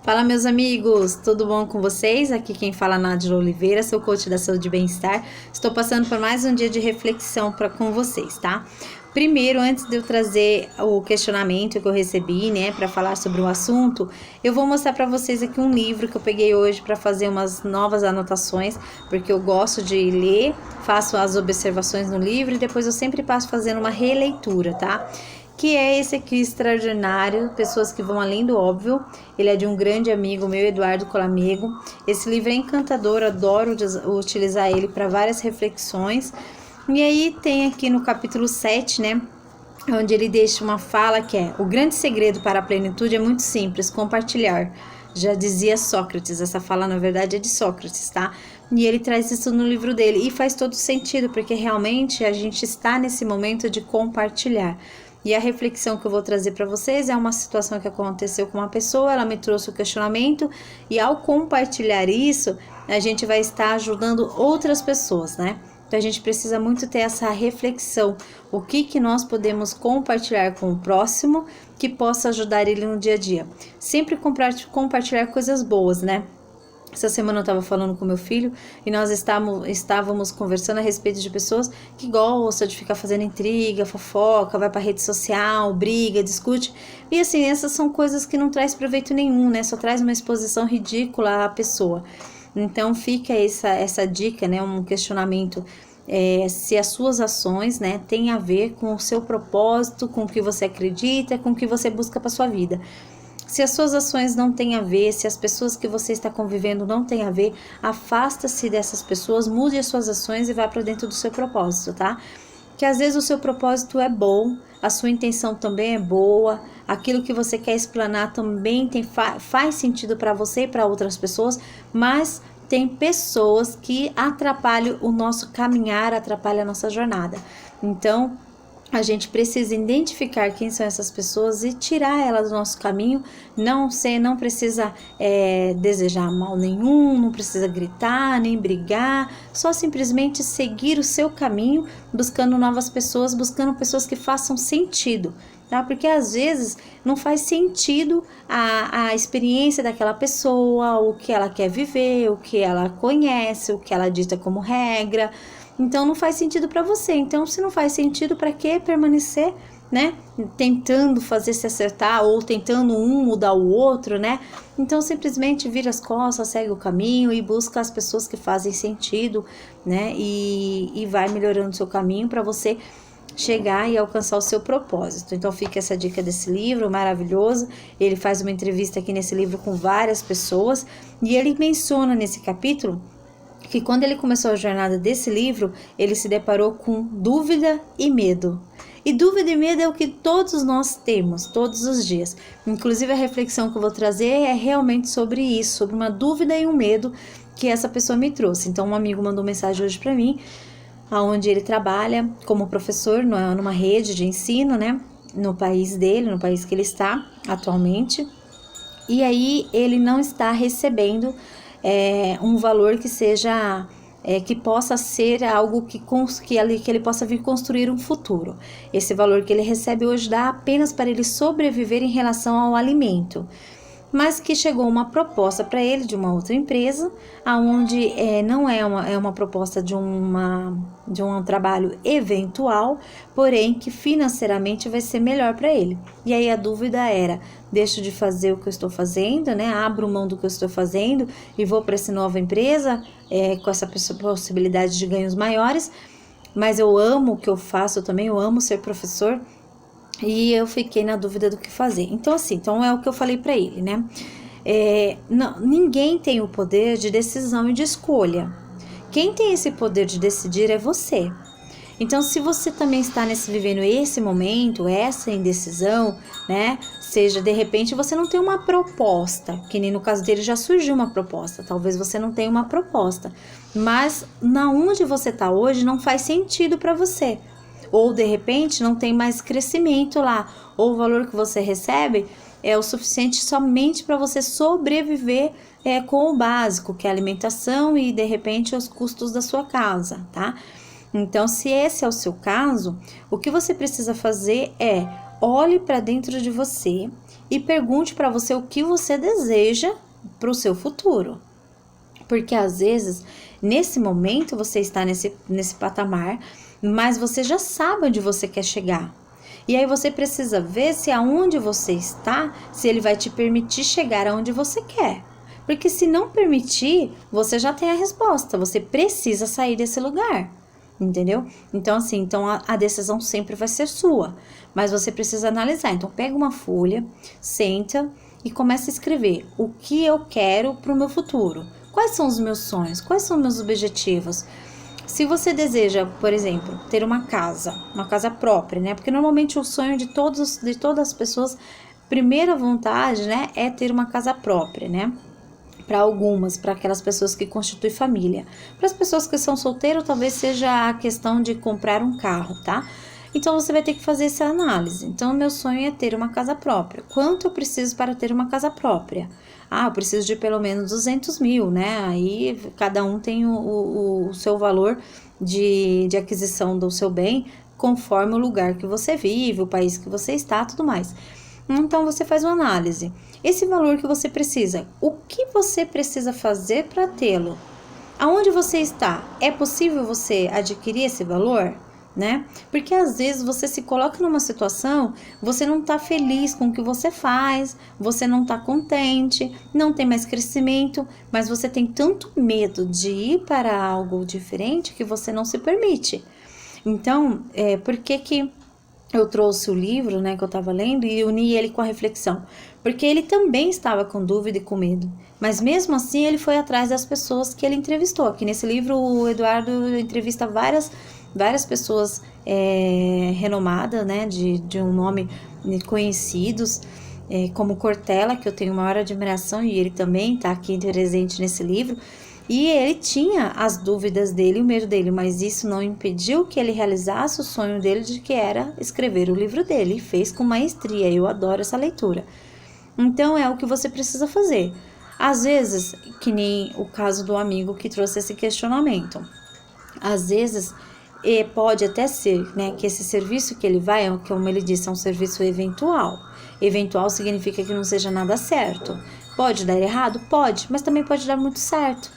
Fala, meus amigos, tudo bom com vocês? Aqui quem fala é Nádia Oliveira, sou coach da saúde e bem-estar. Estou passando por mais um dia de reflexão com vocês, tá? Primeiro, antes de eu trazer o questionamento que eu recebi, né, para falar sobre o assunto, eu vou mostrar para vocês aqui um livro que eu peguei hoje para fazer umas novas anotações, porque eu gosto de ler, faço as observações no livro e depois eu sempre passo fazendo uma releitura, tá? Que é esse aqui, Extraordinário, Pessoas que Vão Além do Óbvio. Ele é de um grande amigo meu, Eduardo Colamego. Esse livro é encantador, adoro utilizar ele para várias reflexões. E aí tem aqui no capítulo 7, né, onde ele deixa uma fala que é: o grande segredo para a plenitude é muito simples, compartilhar. Já dizia Sócrates, essa fala na verdade é de Sócrates, tá? E ele traz isso no livro dele e faz todo sentido, porque realmente a gente está nesse momento de compartilhar. E a reflexão que eu vou trazer para vocês é uma situação que aconteceu com uma pessoa, ela me trouxe o questionamento e ao compartilhar isso, a gente vai estar ajudando outras pessoas, né? Então a gente precisa muito ter essa reflexão, o que nós podemos compartilhar com o próximo que possa ajudar ele no dia a dia. Sempre compartilhar coisas boas, né? Essa semana eu estava falando com meu filho e nós estávamos conversando a respeito de pessoas que gostam de ficar fazendo intriga, fofoca, vai para rede social, briga, discute. E assim, essas são coisas que não traz proveito nenhum, né? Só traz uma exposição ridícula à pessoa. Então fica essa dica, né? Um questionamento. Se as suas ações, né, têm a ver com o seu propósito, com o que você acredita, com o que você busca para sua vida. Se as suas ações não têm a ver, se as pessoas que você está convivendo não têm a ver, afasta-se dessas pessoas, mude as suas ações e vá para dentro do seu propósito, tá? Que às vezes o seu propósito é bom, a sua intenção também é boa, aquilo que você quer explanar também faz sentido para você e para outras pessoas, mas tem pessoas que atrapalham o nosso caminhar, atrapalham a nossa jornada. Então, a gente precisa identificar quem são essas pessoas e tirar elas do nosso caminho. Não precisa desejar mal nenhum, não precisa gritar, nem brigar, só simplesmente seguir o seu caminho, buscando novas pessoas, buscando pessoas que façam sentido, tá? Porque às vezes não faz sentido a experiência daquela pessoa, o que ela quer viver, o que ela conhece, o que ela dita como regra. Então não faz sentido para você. Então, se não faz sentido, para que permanecer, né? Tentando fazer se acertar ou tentando um mudar o outro, né? Então simplesmente vira as costas, segue o caminho e busca as pessoas que fazem sentido, né? E vai melhorando o seu caminho para você chegar e alcançar o seu propósito. Então fica essa dica desse livro maravilhoso. Ele faz uma entrevista aqui nesse livro com várias pessoas e ele menciona nesse capítulo que quando ele começou a jornada desse livro, ele se deparou com dúvida e medo. E dúvida e medo é o que todos nós temos, todos os dias. Inclusive a reflexão que eu vou trazer é realmente sobre isso, sobre uma dúvida e um medo que essa pessoa me trouxe. Então um amigo mandou mensagem hoje para mim, onde ele trabalha como professor numa rede de ensino, né? No país dele, no país que ele está atualmente. E aí ele não está recebendo um valor que seja que possa ser algo que ele possa vir construir um futuro. Esse valor que ele recebe hoje dá apenas para ele sobreviver em relação ao alimento, mas que chegou uma proposta para ele de uma outra empresa, aonde não é uma proposta de um trabalho eventual, porém que financeiramente vai ser melhor para ele. E aí a dúvida era: deixo de fazer o que eu estou fazendo, né? Abro mão do que eu estou fazendo e vou para essa nova empresa com essa possibilidade de ganhos maiores, mas eu amo o que eu faço também, eu amo ser professor. E eu fiquei na dúvida do que fazer. Então é o que eu falei para ele, né? Ninguém tem o poder de decisão e de escolha. Quem tem esse poder de decidir é você. Então, se você também está vivendo esse momento, essa indecisão, né? Seja, de repente, você não tem uma proposta, que nem no caso dele já surgiu uma proposta. Talvez você não tenha uma proposta, mas na onde você está hoje não faz sentido para você. Ou de repente não tem mais crescimento lá, ou o valor que você recebe é o suficiente somente para você sobreviver com o básico, que é a alimentação e de repente os custos da sua casa, tá? Então, se esse é o seu caso, o que você precisa fazer é olhe para dentro de você e pergunte para você o que você deseja para o seu futuro. Porque às vezes, nesse momento, você está nesse patamar, mas você já sabe onde você quer chegar. E aí você precisa ver se aonde você está, se ele vai te permitir chegar aonde você quer. Porque se não permitir, você já tem a resposta, você precisa sair desse lugar. Entendeu? Então, assim, a decisão sempre vai ser sua, mas você precisa analisar. Então, pega uma folha, senta e começa a escrever o que eu quero para o meu futuro. Quais são os meus sonhos? Quais são os meus objetivos? Se você deseja, por exemplo, ter uma casa própria, né? Porque normalmente o sonho de todas as pessoas, primeira vontade, né, é ter uma casa própria, né? Para algumas, para aquelas pessoas que constituem família. Para as pessoas que são solteiras, talvez seja a questão de comprar um carro, tá? Então, você vai ter que fazer essa análise. Então, meu sonho é ter uma casa própria. Quanto eu preciso para ter uma casa própria? Eu preciso de pelo menos 200 mil, né? Aí, cada um tem o seu valor de aquisição do seu bem, conforme o lugar que você vive, o país que você está, tudo mais. Então, você faz uma análise. Esse valor que você precisa, o que você precisa fazer para tê-lo? Aonde você está? É possível você adquirir esse valor? Né? Porque às vezes você se coloca numa situação, você não está feliz com o que você faz, você não está contente, não tem mais crescimento, mas você tem tanto medo de ir para algo diferente que você não se permite. Então, por que eu trouxe o livro, né, que eu estava lendo e uni ele com a reflexão? Porque ele também estava com dúvida e com medo, mas mesmo assim ele foi atrás das pessoas que ele entrevistou. Aqui nesse livro o Eduardo entrevista várias pessoas renomadas, né, de um nome conhecidos, como Cortella, que eu tenho maior admiração, e ele também está aqui presente nesse livro. E ele tinha as dúvidas dele, o medo dele, mas isso não impediu que ele realizasse o sonho dele, de que era escrever o livro dele, e fez com maestria. Eu adoro essa leitura. Então, é o que você precisa fazer. Às vezes, que nem o caso do amigo que trouxe esse questionamento, às vezes pode até ser, né, que esse serviço que ele vai, como ele disse, é um serviço eventual. Eventual significa que não seja nada certo. Pode dar errado? Pode, mas também pode dar muito certo,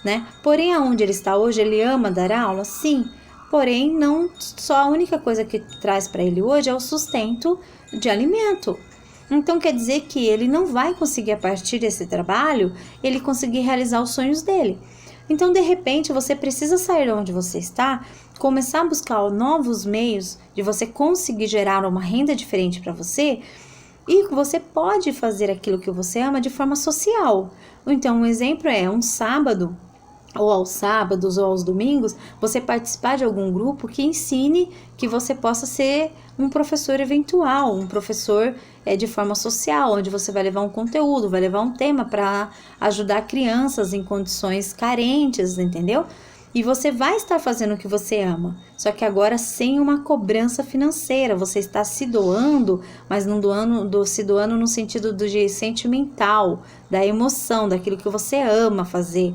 né? Porém, aonde ele está hoje, ele ama dar aula? Sim. Porém, não só a única coisa que traz para ele hoje é o sustento de alimento. Então, quer dizer que ele não vai conseguir, a partir desse trabalho, ele conseguir realizar os sonhos dele. Então, de repente, você precisa sair de onde você está, começar a buscar novos meios de você conseguir gerar uma renda diferente para você, e você pode fazer aquilo que você ama de forma social. Então, um exemplo é um sábado, ou aos sábados ou aos domingos, você participar de algum grupo que ensine, que você possa ser um professor eventual, um professor de forma social, onde você vai levar um conteúdo, vai levar um tema para ajudar crianças em condições carentes, entendeu? E você vai estar fazendo o que você ama, só que agora sem uma cobrança financeira. Você está se doando, mas não se doando no sentido de sentimental, da emoção, daquilo que você ama fazer,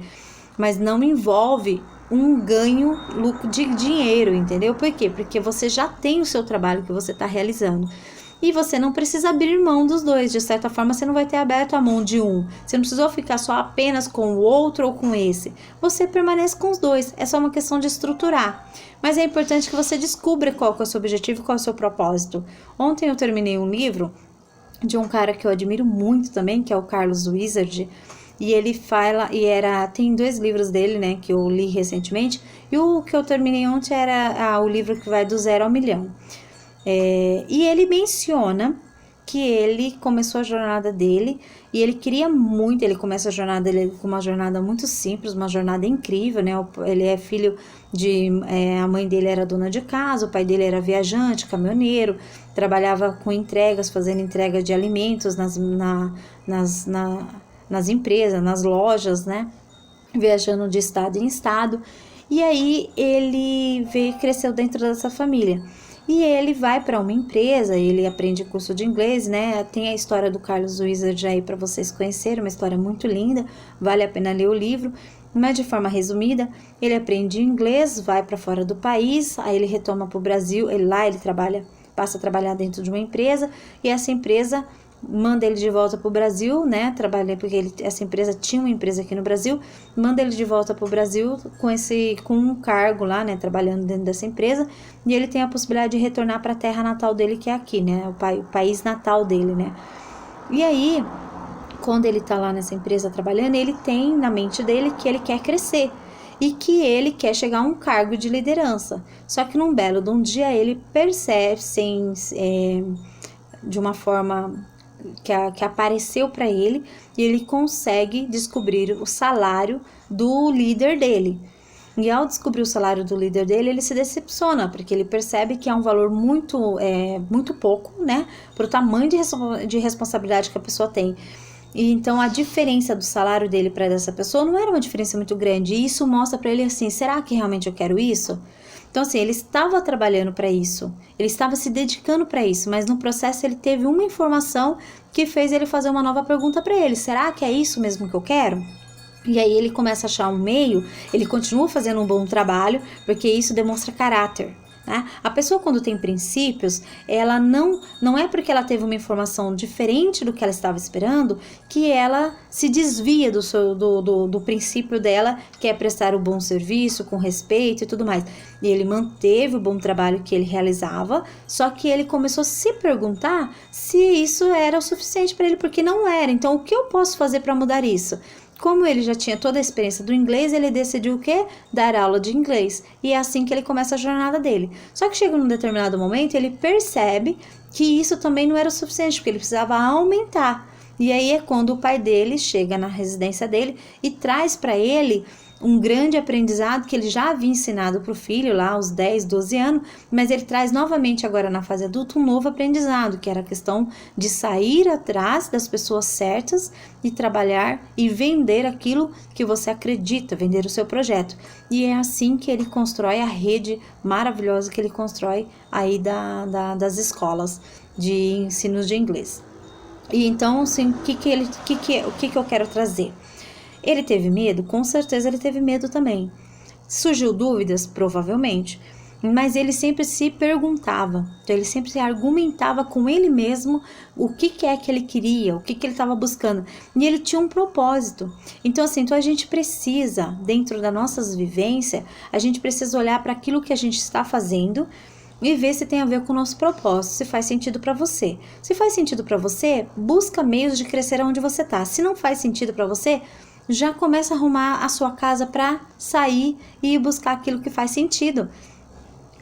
mas não envolve um ganho de dinheiro, entendeu? Por quê? Porque você já tem o seu trabalho que você está realizando. E você não precisa abrir mão dos dois. De certa forma, você não vai ter aberto a mão de um. Você não precisou ficar só apenas com o outro ou com esse. Você permanece com os dois. É só uma questão de estruturar. Mas é importante que você descubra qual que é o seu objetivo e qual é o seu propósito. Ontem eu terminei um livro de um cara que eu admiro muito também, que é o Carlos Wizard. E ele fala, tem 2 livros dele, né, que eu li recentemente. E o que eu terminei ontem era o livro que vai do 0 ao milhão. E ele menciona que ele começou a jornada dele e ele queria muito. Ele começa a jornada dele com uma jornada muito simples, uma jornada incrível, né? Ele é filho de... a mãe dele era dona de casa, o pai dele era viajante, caminhoneiro, trabalhava com entregas, fazendo entrega de alimentos nas empresas, nas lojas, né? Viajando de estado em estado. E aí ele cresceu dentro dessa família. E ele vai para uma empresa, ele aprende curso de inglês, né? Tem a história do Carlos Wizard aí para vocês conhecerem, uma história muito linda, vale a pena ler o livro. Mas de forma resumida, ele aprende inglês, vai para fora do país, aí ele retoma para o Brasil, ele passa a trabalhar dentro de uma empresa, e essa empresa manda ele de volta para o Brasil, né? Trabalha porque essa empresa tinha uma empresa aqui no Brasil, manda ele de volta para o Brasil com um cargo lá, né? Trabalhando dentro dessa empresa, e ele tem a possibilidade de retornar para a terra natal dele, que é aqui, né? O país natal dele, né? E aí, quando ele tá lá nessa empresa trabalhando, ele tem na mente dele que ele quer crescer e que ele quer chegar a um cargo de liderança. Só que num belo de um dia ele percebe, de uma forma que apareceu para ele, e ele consegue descobrir o salário do líder dele. E ao descobrir o salário do líder dele, ele se decepciona, porque ele percebe que é um valor muito pouco, né, para o tamanho de responsabilidade que a pessoa tem. E então a diferença do salário dele para dessa pessoa não era uma diferença muito grande, e isso mostra para ele assim, será que realmente eu quero isso? Então assim, ele estava trabalhando para isso, ele estava se dedicando para isso, mas no processo ele teve uma informação que fez ele fazer uma nova pergunta para ele, será que é isso mesmo que eu quero? E aí ele começa a achar um meio, ele continua fazendo um bom trabalho, porque isso demonstra caráter, né? A pessoa, quando tem princípios, ela não é porque ela teve uma informação diferente do que ela estava esperando, que ela se desvia do princípio dela, que é prestar o bom serviço, com respeito e tudo mais. E ele manteve o bom trabalho que ele realizava, só que ele começou a se perguntar se isso era o suficiente para ele, porque não era. Então, o que eu posso fazer para mudar isso? Como ele já tinha toda a experiência do inglês, ele decidiu o quê? Dar aula de inglês. E é assim que ele começa a jornada dele. Só que chega num determinado momento, ele percebe que isso também não era o suficiente, porque ele precisava aumentar. E aí é quando o pai dele chega na residência dele e traz para ele um grande aprendizado que ele já havia ensinado para o filho lá aos 10, 12 anos, mas ele traz novamente agora na fase adulta um novo aprendizado, que era a questão de sair atrás das pessoas certas e trabalhar e vender aquilo que você acredita, vender o seu projeto. E é assim que ele constrói a rede maravilhosa que ele constrói aí das escolas de ensino de inglês. E então, assim, o que eu quero trazer? Ele teve medo? Com certeza ele teve medo também. Surgiu dúvidas? Provavelmente. Mas ele sempre se perguntava, então ele sempre se argumentava com ele mesmo o que é que ele queria, o que ele estava buscando. E ele tinha um propósito. Então assim, a gente precisa, dentro das nossas vivências, a gente precisa olhar para aquilo que a gente está fazendo e ver se tem a ver com o nosso propósito, se faz sentido para você. Se faz sentido para você, busca meios de crescer onde você está. Se não faz sentido para você, já começa a arrumar a sua casa para sair e buscar aquilo que faz sentido.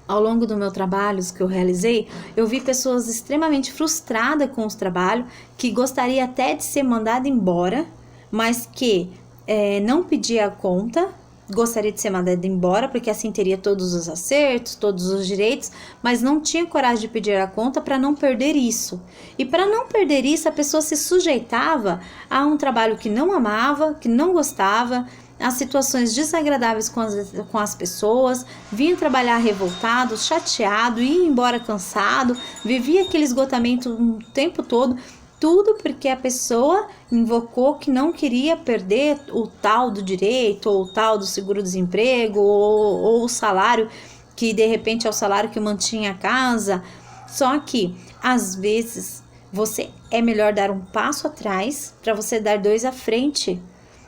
Ao longo do meu trabalho, que eu realizei, eu vi pessoas extremamente frustradas com os trabalhos, que gostaria até de ser mandada embora, mas que não pedia a conta, gostaria de ser mandada embora, porque assim teria todos os acertos, todos os direitos, mas não tinha coragem de pedir a conta para não perder isso. E para não perder isso, a pessoa se sujeitava a um trabalho que não amava, que não gostava, a situações desagradáveis com as pessoas, vinha trabalhar revoltado, chateado, ia embora cansado, vivia aquele esgotamento o tempo todo. Tudo porque a pessoa invocou que não queria perder o tal do direito, ou o tal do seguro-desemprego, ou o salário, que de repente é o salário que mantinha a casa. Só que, às vezes, é melhor dar um passo atrás para você dar 2 à frente.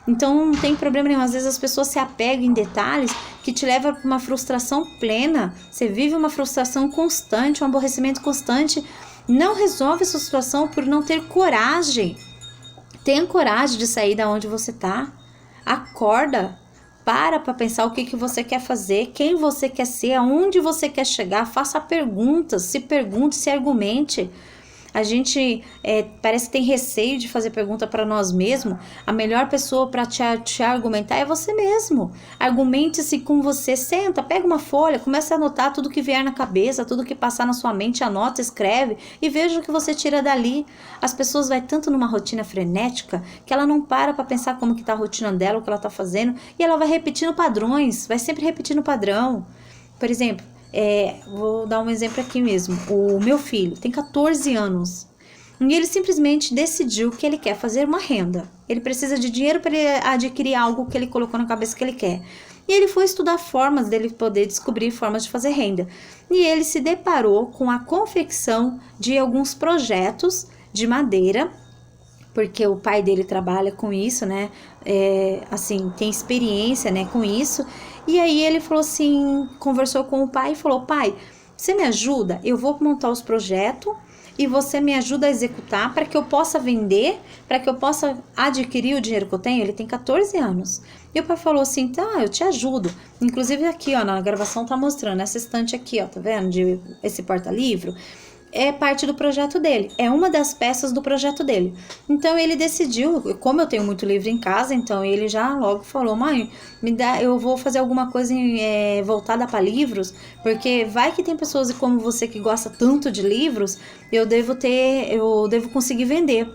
Então não tem problema nenhum. Às vezes as pessoas se apegam em detalhes que te levam para uma frustração plena. Você vive uma frustração constante, um aborrecimento constante. Não resolve essa situação por não ter coragem. Tenha coragem de sair da onde você está. Acorda. Para pensar o que você quer fazer, quem você quer ser, aonde você quer chegar. Faça perguntas, se pergunte, se argumente. A gente parece que tem receio de fazer pergunta para nós mesmos. A melhor pessoa para te argumentar é você mesmo. Argumente-se com você. Senta, pega uma folha, começa a anotar tudo que vier na cabeça, tudo que passar na sua mente, anota, escreve e veja o que você tira dali. As pessoas vai tanto numa rotina frenética que ela não para pensar como que tá a rotina dela, o que ela tá fazendo, e ela vai repetindo padrões, vai sempre repetindo padrão. Por exemplo, vou dar um exemplo aqui mesmo. O meu filho tem 14 anos e ele simplesmente decidiu que ele quer fazer uma renda. Ele precisa de dinheiro para ele adquirir algo que ele colocou na cabeça que ele quer. E ele foi estudar formas dele poder descobrir formas de fazer renda. E ele se deparou com a confecção de alguns projetos de madeira, porque o pai dele trabalha com isso, né? Assim, tem experiência, né, com isso. E aí ele falou assim, conversou com o pai e falou: pai, você me ajuda? Eu vou montar os projetos e você me ajuda a executar para que eu possa vender, para que eu possa adquirir o dinheiro que eu tenho. Ele tem 14 anos. E o pai falou assim: tá, eu te ajudo. Inclusive aqui, ó, na gravação tá mostrando essa estante aqui, ó, tá vendo? Esse porta-livro. É parte do projeto dele, é uma das peças do projeto dele. Então ele decidiu, como eu tenho muito livro em casa, então ele já logo falou: mãe, eu vou fazer alguma coisa voltada para livros, porque vai que tem pessoas como você que gosta tanto de livros, eu devo conseguir vender.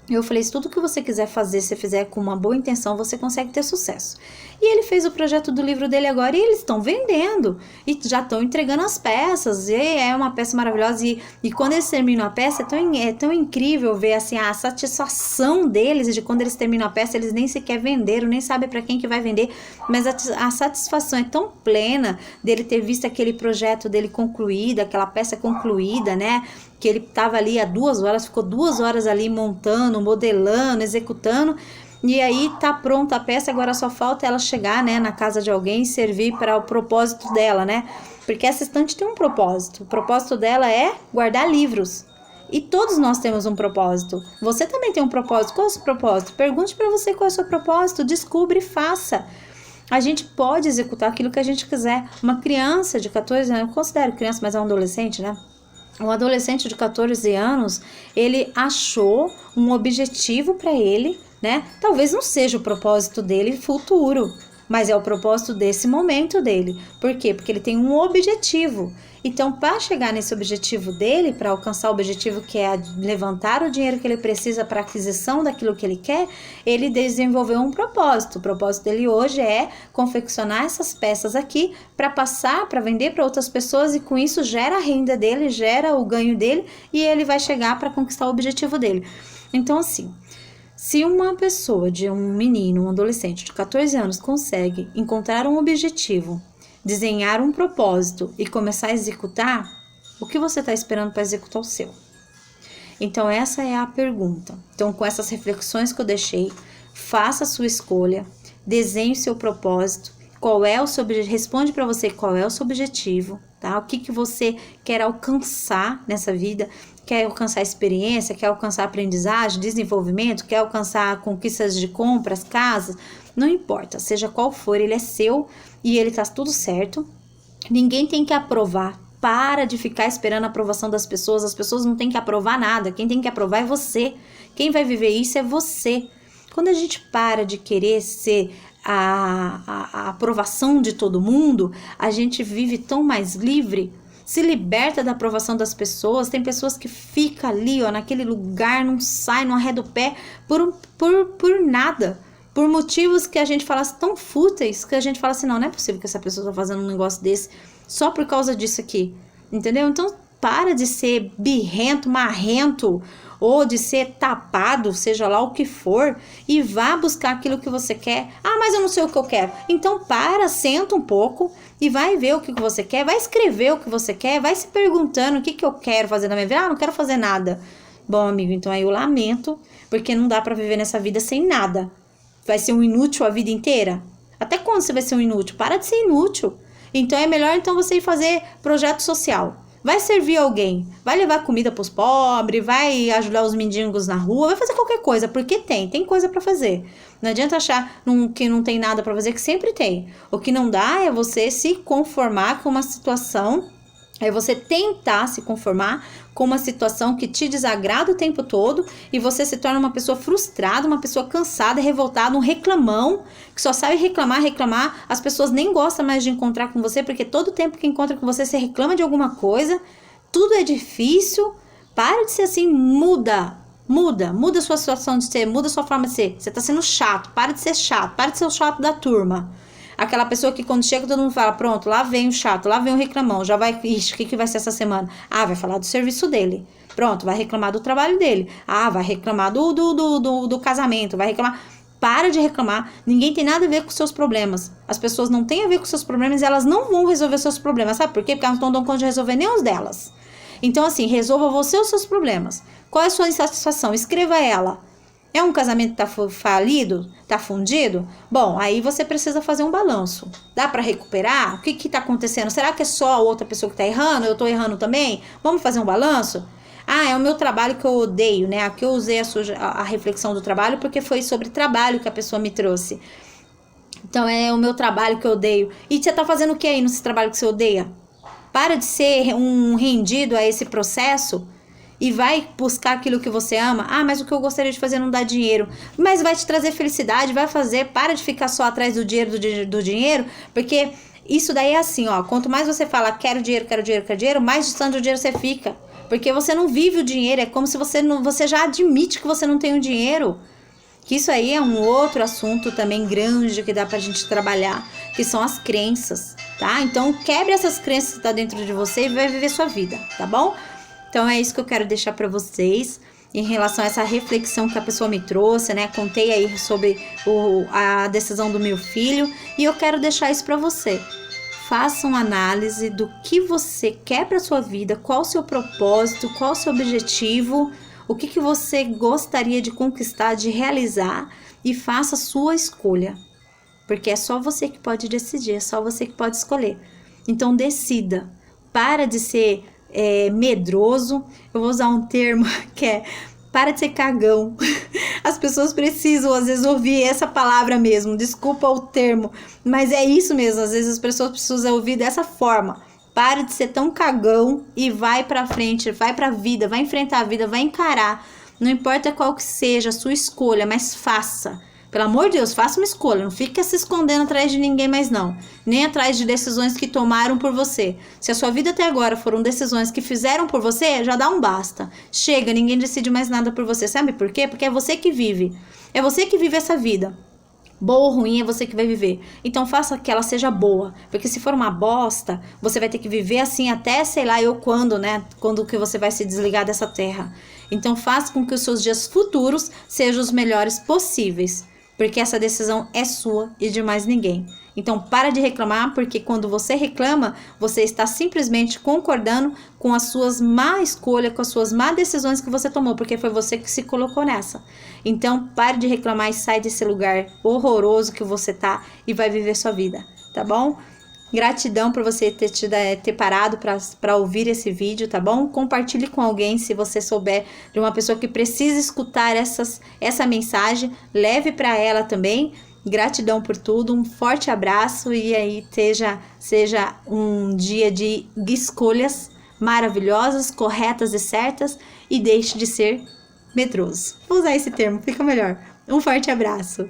Eu falei: se tudo que você quiser fazer, se fizer com uma boa intenção, você consegue ter sucesso. E ele fez o projeto do livro dele agora e eles estão vendendo. E já estão entregando as peças. E é uma peça maravilhosa. E quando eles terminam a peça, é tão incrível ver assim, a satisfação deles. De quando eles terminam a peça, eles nem sequer venderam, nem sabem para quem que vai vender. Mas a satisfação é tão plena dele ter visto aquele projeto dele concluído, aquela peça concluída, né? Que ele estava ali há 2 horas, ficou 2 horas ali montando, modelando, executando, e aí tá pronta a peça, agora só falta ela chegar, né, na casa de alguém e servir para o propósito dela, né? Porque essa estante tem um propósito. O propósito dela é guardar livros. E todos nós temos um propósito. Você também tem um propósito. Qual é o seu propósito? Pergunte para você qual é o seu propósito, descubra e faça. A gente pode executar aquilo que a gente quiser. Uma criança de 14 anos, eu considero criança, mas é um adolescente, né? Um adolescente de 14 anos, ele achou um objetivo para ele, né? Talvez não seja o propósito dele futuro, mas é o propósito desse momento dele. Por quê? Porque ele tem um objetivo. Então, para chegar nesse objetivo dele, para alcançar o objetivo que é levantar o dinheiro que ele precisa para a aquisição daquilo que ele quer, ele desenvolveu um propósito. O propósito dele hoje é confeccionar essas peças aqui para passar, para vender para outras pessoas, e com isso gera a renda dele, gera o ganho dele, e ele vai chegar para conquistar o objetivo dele. Então, assim, se uma pessoa, um menino, um adolescente de 14 anos consegue encontrar um objetivo, desenhar um propósito e começar a executar, o que você está esperando para executar o seu? Então essa é a pergunta. Então, com essas reflexões que eu deixei, faça a sua escolha, desenhe o seu propósito, responde para você qual é o seu objetivo, tá? O que você quer alcançar nessa vida? Quer alcançar experiência, quer alcançar aprendizagem, desenvolvimento, quer alcançar conquistas de compras, casas, não importa, seja qual for, ele é seu e ele tá tudo certo. Ninguém tem que aprovar. Para de ficar esperando a aprovação das pessoas. As pessoas não têm que aprovar nada. Quem tem que aprovar é você. Quem vai viver isso é você. Quando a gente para de querer ser a aprovação de todo mundo, a gente vive tão mais livre, se liberta da aprovação das pessoas. Tem pessoas que ficam ali, ó, naquele lugar, não sai, não arreda o pé por nada. Por motivos que a gente fala tão fúteis, que a gente fala assim: não é possível que essa pessoa está fazendo um negócio desse só por causa disso aqui, entendeu? Então para de ser birrento, marrento, ou de ser tapado, seja lá o que for, e vá buscar aquilo que você quer. Ah, mas eu não sei o que eu quero. Então senta um pouco e vai ver o que você quer, vai escrever o que você quer, vai se perguntando o que eu quero fazer na minha vida. Ah, não quero fazer nada. Bom, amigo, então aí eu lamento, porque não dá para viver nessa vida sem nada. Vai ser um inútil a vida inteira? Até quando você vai ser um inútil? Para de ser inútil. Então é melhor você ir fazer projeto social. Vai servir alguém, vai levar comida para os pobres, vai ajudar os mendigos na rua, vai fazer qualquer coisa, porque tem coisa para fazer. Não adianta achar que não tem nada para fazer, que sempre tem. O que não dá é você se conformar com uma situação, é você tentar se conformar com uma situação que te desagrada o tempo todo e você se torna uma pessoa frustrada, uma pessoa cansada, revoltada, um reclamão, que só sabe reclamar. As pessoas nem gostam mais de encontrar com você, porque todo tempo que encontra com você reclama de alguma coisa, tudo é difícil. Para de ser assim, muda a sua situação de ser, muda a sua forma de ser. Você tá sendo chato, para de ser chato, para de ser o chato da turma. Aquela pessoa que quando chega todo mundo fala: pronto, lá vem o chato, lá vem o reclamão, já vai, ixi, o que vai ser essa semana? Ah, vai falar do serviço dele. Pronto, vai reclamar do trabalho dele. Ah, vai reclamar do casamento, vai reclamar. Para de reclamar, ninguém tem nada a ver com seus problemas. As pessoas não têm a ver com seus problemas e elas não vão resolver seus problemas, sabe por quê? Porque elas não dão conta de resolver nem os delas. Então, assim, resolva você os seus problemas. Qual é a sua insatisfação? Escreva ela. É um casamento que tá falido? Tá fundido? Bom, aí você precisa fazer um balanço. Dá para recuperar? O que tá acontecendo? Será que é só a outra pessoa que tá errando? Eu tô errando também? Vamos fazer um balanço? Ah, é o meu trabalho que eu odeio, né? Aqui eu usei a reflexão do trabalho porque foi sobre trabalho que a pessoa me trouxe. Então, é o meu trabalho que eu odeio. E você tá fazendo o que aí nesse trabalho que você odeia? Para de ser um rendido a esse processo e vai buscar aquilo que você ama. Ah, mas o que eu gostaria de fazer não dá dinheiro. Mas vai te trazer felicidade, vai fazer. Para de ficar só atrás do dinheiro, porque isso daí é assim, ó. Quanto mais você fala quero dinheiro, quero dinheiro, quero dinheiro, mais distante do dinheiro você fica. Porque você não vive o dinheiro, é como se você já admite que você não tem o dinheiro. Que isso aí é um outro assunto também grande que dá pra gente trabalhar, que são as crenças, tá? Então quebre essas crenças que tá dentro de você e vai viver sua vida, tá bom? Então é isso que eu quero deixar pra vocês em relação a essa reflexão que a pessoa me trouxe, né? Contei aí sobre a decisão do meu filho e eu quero deixar isso pra você. Faça uma análise do que você quer pra sua vida, qual o seu propósito, qual o seu objetivo, o que você gostaria de conquistar, de realizar, e faça a sua escolha. Porque é só você que pode decidir, é só você que pode escolher. Então decida. Para de ser medroso. Eu vou usar um termo que é para de ser cagão. As pessoas precisam às vezes ouvir essa palavra mesmo. Desculpa o termo, mas é isso mesmo. Às vezes as pessoas precisam ouvir dessa forma. Para de ser tão cagão e vai pra frente, vai pra vida, vai enfrentar a vida, vai encarar. Não importa qual que seja a sua escolha, mas faça. Pelo amor de Deus, faça uma escolha. Não fique se escondendo atrás de ninguém mais não. Nem atrás de decisões que tomaram por você. Se a sua vida até agora foram decisões que fizeram por você, já dá um basta. Chega, ninguém decide mais nada por você. Sabe por quê? Porque é você que vive. É você que vive essa vida. Boa ou ruim é você que vai viver. Então faça que ela seja boa. Porque se for uma bosta, você vai ter que viver assim até sei lá eu quando, né? Quando que você vai se desligar dessa terra. Então faça com que os seus dias futuros sejam os melhores possíveis. Porque essa decisão é sua e de mais ninguém. Então para de reclamar, porque quando você reclama, você está simplesmente concordando com as suas má escolhas, com as suas má decisões que você tomou, porque foi você que se colocou nessa. Então pare de reclamar e sai desse lugar horroroso que você tá e vai viver sua vida, tá bom? Gratidão por você ter parado para ouvir esse vídeo, tá bom? Compartilhe com alguém se você souber de uma pessoa que precisa escutar essa mensagem. Leve para ela também. Gratidão por tudo, um forte abraço e aí seja um dia de escolhas maravilhosas, corretas e certas e deixe de ser medroso. Vou usar esse termo, fica melhor. Um forte abraço.